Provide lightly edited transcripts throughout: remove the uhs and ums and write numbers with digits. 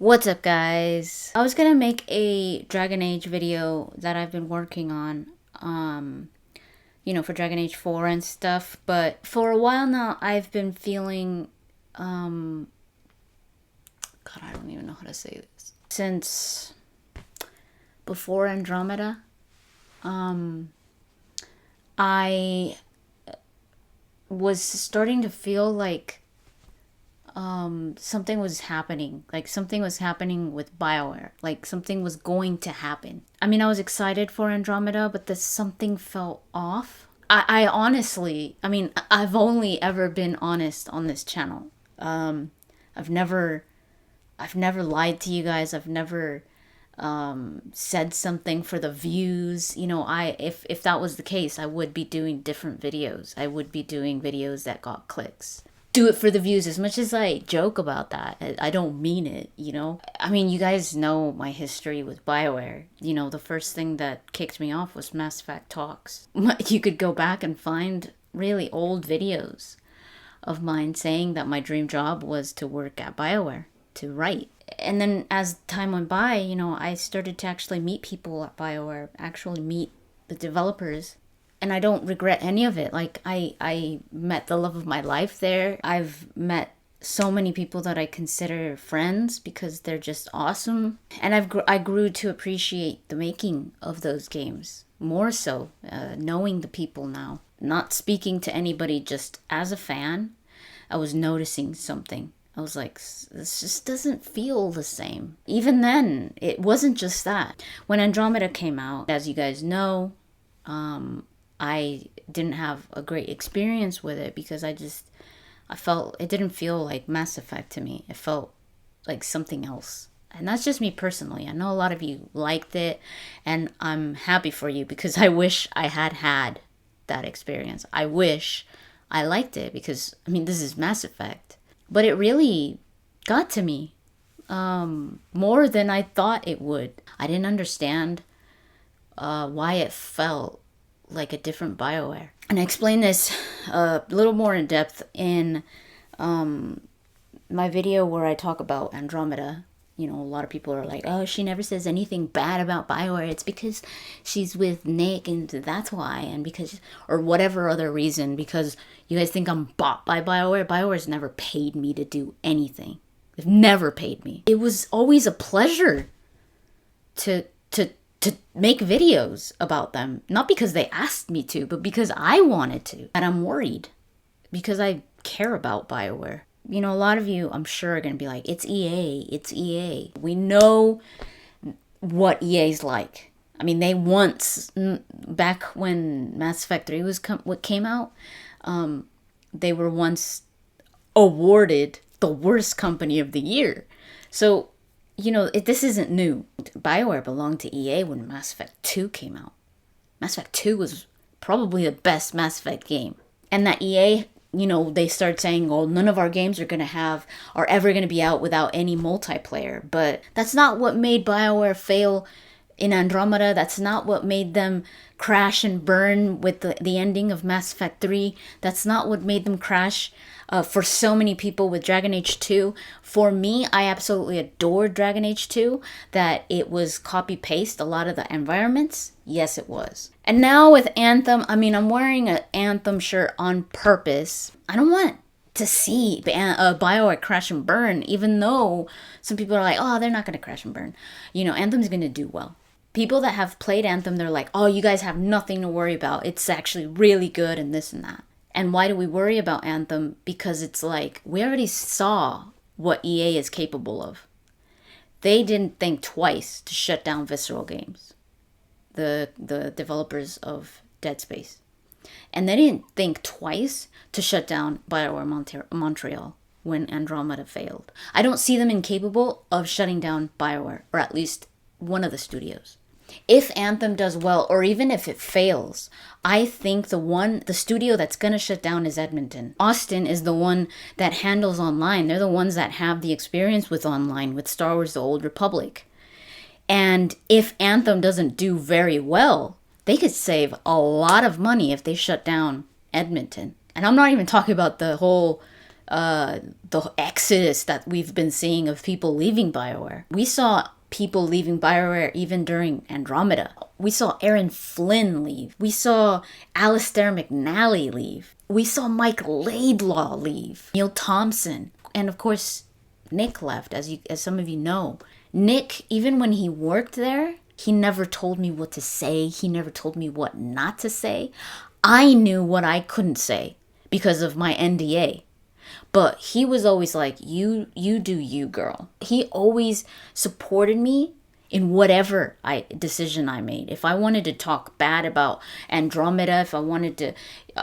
What's up, guys? I was gonna make a Dragon Age video that I've been working on, for Dragon Age 4 and stuff, but for a while now I've been feeling, God, I don't even know how to say this. Since before Andromeda, I was starting to feel like something was happening. Like something was happening with Bioware. Like something was going to happen. I mean, I was excited for Andromeda, but the something felt off. I honestly, I've only ever been honest on this channel. I've never lied to you guys. I've never said something for the views. If that was the case, I would be doing different videos. I would be doing videos that got clicks. Do it for the views. As much as I joke about that, I don't mean it, I mean, you guys know my history with Bioware. The first thing that kicked me off was Mass Effect talks. You could go back and find really old videos of mine saying that my dream job was to work at Bioware, to write. And then as time went by, I started to actually meet people at Bioware, actually meet the developers. And I don't regret any of it. Like, I met the love of my life there. I've met so many people that I consider friends because they're just awesome. And I grew to appreciate the making of those games more so, knowing the people now. Not speaking to anybody, just as a fan, I was noticing something. I was like, this just doesn't feel the same. Even then, it wasn't just that. When Andromeda came out, as you guys know, I didn't have a great experience with it because I felt it didn't feel like Mass Effect to me. It felt like something else. And that's just me personally. I know a lot of you liked it, and I'm happy for you because I wish I had that experience. I wish I liked it because, this is Mass Effect. But it really got to me more than I thought it would. I didn't understand why it felt like a different Bioware. And I explain this a little more in depth in my video where I talk about Andromeda. A lot of people are like, oh, she never says anything bad about Bioware. It's because she's with Nick and that's why. And because, or whatever other reason, because you guys think I'm bought by Bioware. Bioware's never paid me to do anything. They've never paid me. It was always a pleasure to make videos about them. Not because they asked me to, but because I wanted to. And I'm worried because I care about Bioware. A lot of you, I'm sure, are going to be like, it's EA, it's EA. We know what EA's like. They once, back when Mass Effect 3 what came out, they were once awarded the worst company of the year. So, this isn't new. Bioware belonged to EA when Mass Effect 2 came out. Mass Effect 2 was probably the best Mass Effect game. And that EA, they start saying, oh, none of our games are ever going to be out without any multiplayer. But that's not what made Bioware fail in Andromeda. That's not what made them crash and burn with the ending of Mass Effect 3. That's not what made them crash for so many people with Dragon Age 2. For me, I absolutely adored Dragon Age 2. That it was copy-paste a lot of the environments. Yes, it was. And now with Anthem, I'm wearing an Anthem shirt on purpose. I don't want to see Bioware crash and burn, even though some people are like, oh, they're not going to crash and burn. Anthem's going to do well. People that have played Anthem, they're like, oh, you guys have nothing to worry about. It's actually really good and this and that. And why do we worry about Anthem? Because it's like, we already saw what EA is capable of. They didn't think twice to shut down Visceral Games, the developers of Dead Space. And they didn't think twice to shut down BioWare Montreal when Andromeda failed. I don't see them incapable of shutting down BioWare, or at least one of the studios. If Anthem does well, or even if it fails, I think the studio that's going to shut down is Edmonton. Austin is the one that handles online. They're the ones that have the experience with online, with Star Wars: The Old Republic. And if Anthem doesn't do very well, they could save a lot of money if they shut down Edmonton. And I'm not even talking about the whole the exodus that we've been seeing of people leaving BioWare. We saw people leaving BioWare even during Andromeda. We saw Aaron Flynn leave. We saw Alistair McNally leave. We saw Mike Laidlaw leave. Neil Thompson. And of course, Nick left, as some of you know. Nick, even when he worked there, he never told me what to say. He never told me what not to say. I knew what I couldn't say because of my NDA. But he was always like, you do you, girl. He always supported me in whatever decision I made. If I wanted to talk bad about Andromeda, if I wanted to,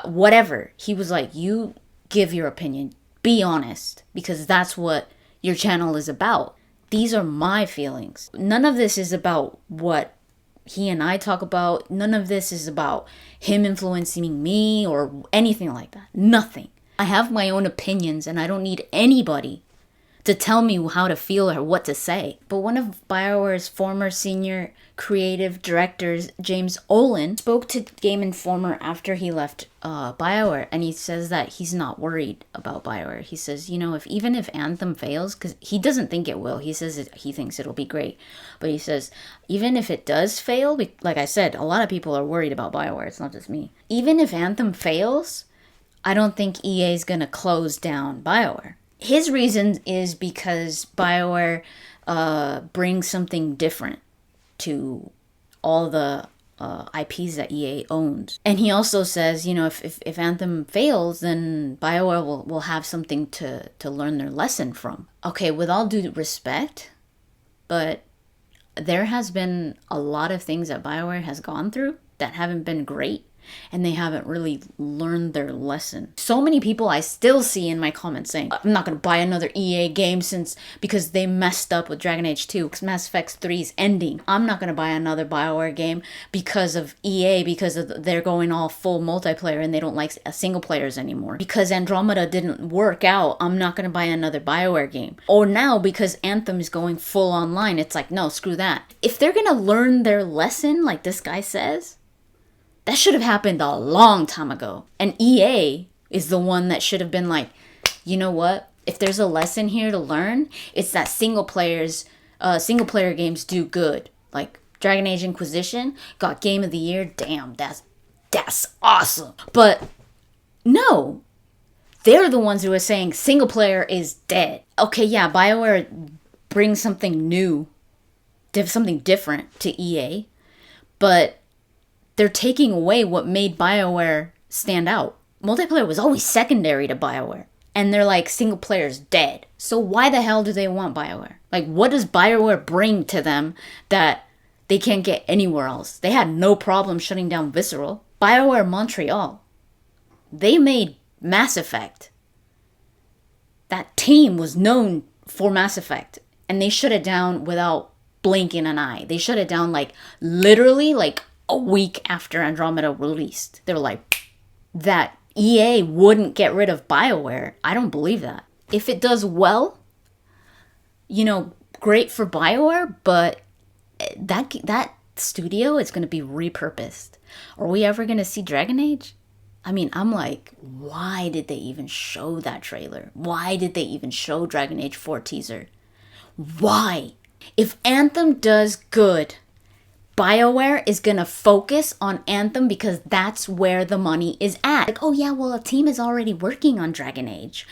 whatever, he was like, you give your opinion. Be honest, because that's what your channel is about. These are my feelings. None of this is about what he and I talk about. None of this is about him influencing me or anything like that. Nothing. I have my own opinions and I don't need anybody to tell me how to feel or what to say. But one of BioWare's former senior creative directors, James Olin, spoke to Game Informer after he left BioWare, and he says that he's not worried about BioWare. He says, even if Anthem fails, because he doesn't think it will, he says he thinks it'll be great, but he says, even if it does fail, like I said, a lot of people are worried about BioWare, it's not just me. Even if Anthem fails, I don't think EA is going to close down BioWare. His reason is because BioWare brings something different to all the IPs that EA owns. And he also says, if Anthem fails, then BioWare will have something to learn their lesson from. Okay, with all due respect, but there has been a lot of things that BioWare has gone through that haven't been great. And they haven't really learned their lesson. So many people I still see in my comments saying, I'm not going to buy another EA game because they messed up with Dragon Age 2. Mass Effect 3 is ending. I'm not going to buy another BioWare game because of EA, because they're going all full multiplayer and they don't like single players anymore. Because Andromeda didn't work out, I'm not going to buy another BioWare game. Or now because Anthem is going full online, it's like, no, screw that. If they're going to learn their lesson, like this guy says, that should have happened a long time ago. And EA is the one that should have been like, you know what? If there's a lesson here to learn, it's that single player games do good. Like Dragon Age Inquisition got Game of the Year. Damn, that's awesome. But no, they're the ones who are saying single player is dead. Okay, yeah, BioWare brings something new, something different to EA, but they're taking away what made BioWare stand out. Multiplayer was always secondary to BioWare. And they're like, single player's dead. So why the hell do they want BioWare? Like, what does BioWare bring to them that they can't get anywhere else? They had no problem shutting down Visceral. BioWare Montreal, they made Mass Effect. That team was known for Mass Effect. And they shut it down without blinking an eye. They shut it down literally a week after Andromeda released. They were like, that EA wouldn't get rid of BioWare. I don't believe that. If it does well, great for BioWare, but that studio is going to be repurposed. Are we ever going to see Dragon Age? I mean, I'm like, why did they even show that trailer? Why did they even show Dragon Age 4 teaser? Why? If Anthem does good, BioWare is going to focus on Anthem because that's where the money is at. Like, oh yeah, well, a team is already working on Dragon Age.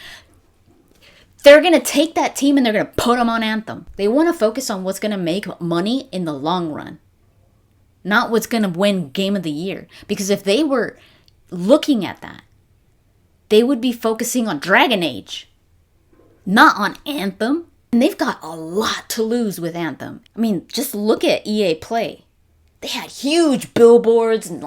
They're going to take that team and they're going to put them on Anthem. They want to focus on what's going to make money in the long run, not what's going to win Game of the Year. Because if they were looking at that, they would be focusing on Dragon Age, not on Anthem. And they've got a lot to lose with Anthem. I mean, just look at EA Play. They had huge billboards and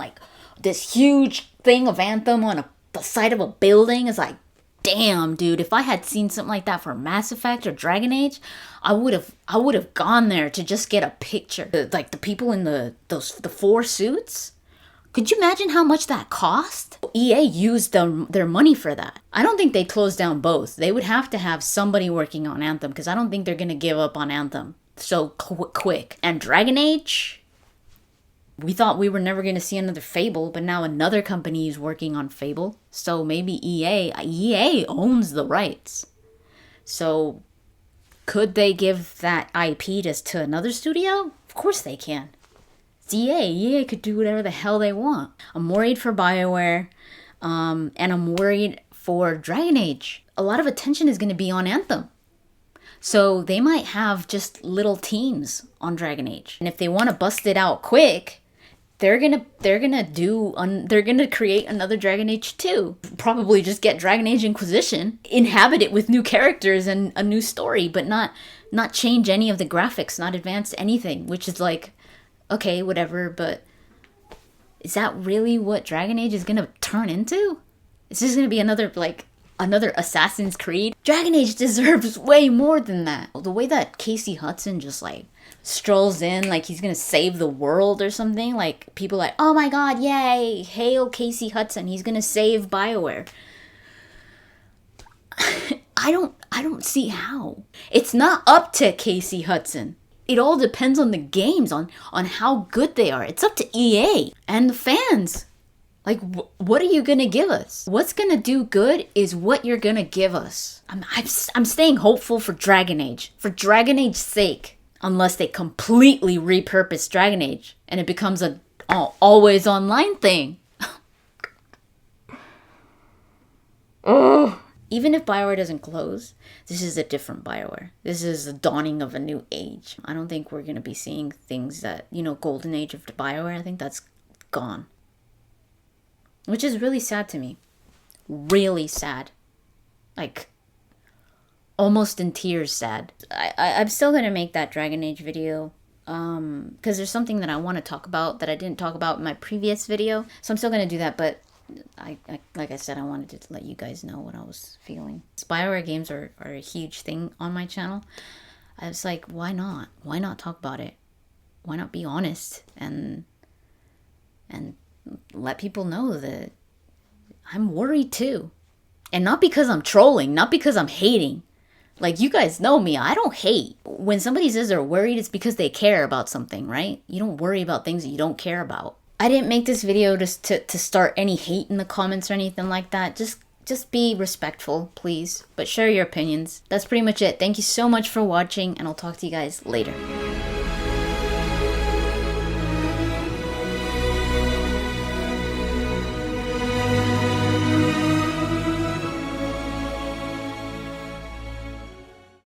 this huge thing of Anthem on the side of a building. It's like, damn, dude, if I had seen something like that for Mass Effect or Dragon Age, I would have gone there to just get a picture. The people in the 4 suits. Could you imagine how much that cost? EA used their money for that. I don't think they closed down both. They would have to have somebody working on Anthem because I don't think they're going to give up on Anthem so quick. And Dragon Age, We thought we were never going to see another Fable, but now another company is working on Fable. So maybe EA owns the rights. So could they give that IP just to another studio? Of course they can. It's EA. EA could do whatever the hell they want. I'm worried for Bioware, and I'm worried for Dragon Age. A lot of attention is going to be on Anthem. So they might have just little teams on Dragon Age. And if they want to bust it out quick, they're gonna create another Dragon Age 2. Probably just get Dragon Age Inquisition, inhabit it with new characters and a new story, but not change any of the graphics, not advance anything, which is like, okay, whatever, but is that really what Dragon Age is gonna turn into? Is this gonna be another Assassin's Creed? Dragon Age deserves way more than that. The way that Casey Hudson just like strolls in like he's gonna save the world or something, like people like, oh my god, yay, hail Casey Hudson, he's gonna save Bioware. I don't see how. It's not up to Casey Hudson. It all depends on the games, on how good they are. It's up to EA and the fans. Like, what are you gonna give us? What's gonna do good is what you're gonna give us. I'm staying hopeful for Dragon Age, for Dragon Age's sake. Unless they completely repurpose Dragon Age and it becomes a always online thing. Oh. Even if Bioware doesn't close, this is a different Bioware. This is the dawning of a new age. I don't think we're going to be seeing things that, golden age of Bioware. I think that's gone. Which is really sad to me. Really sad. Like, almost in tears sad. I'm still going to make that Dragon Age video. Because there's something that I want to talk about that I didn't talk about in my previous video. So I'm still going to do that, but I like I said, I wanted to let you guys know what I was feeling. Bioware games are a huge thing on my channel. I was like, why not? Why not talk about it? Why not be honest and let people know that I'm worried too. And not because I'm trolling, not because I'm hating. Like, you guys know me, I don't hate. When somebody says they're worried, it's because they care about something, right? You don't worry about things that you don't care about. I didn't make this video just to start any hate in the comments or anything like that. Just be respectful, please. But share your opinions. That's pretty much it. Thank you so much for watching, and I'll talk to you guys later.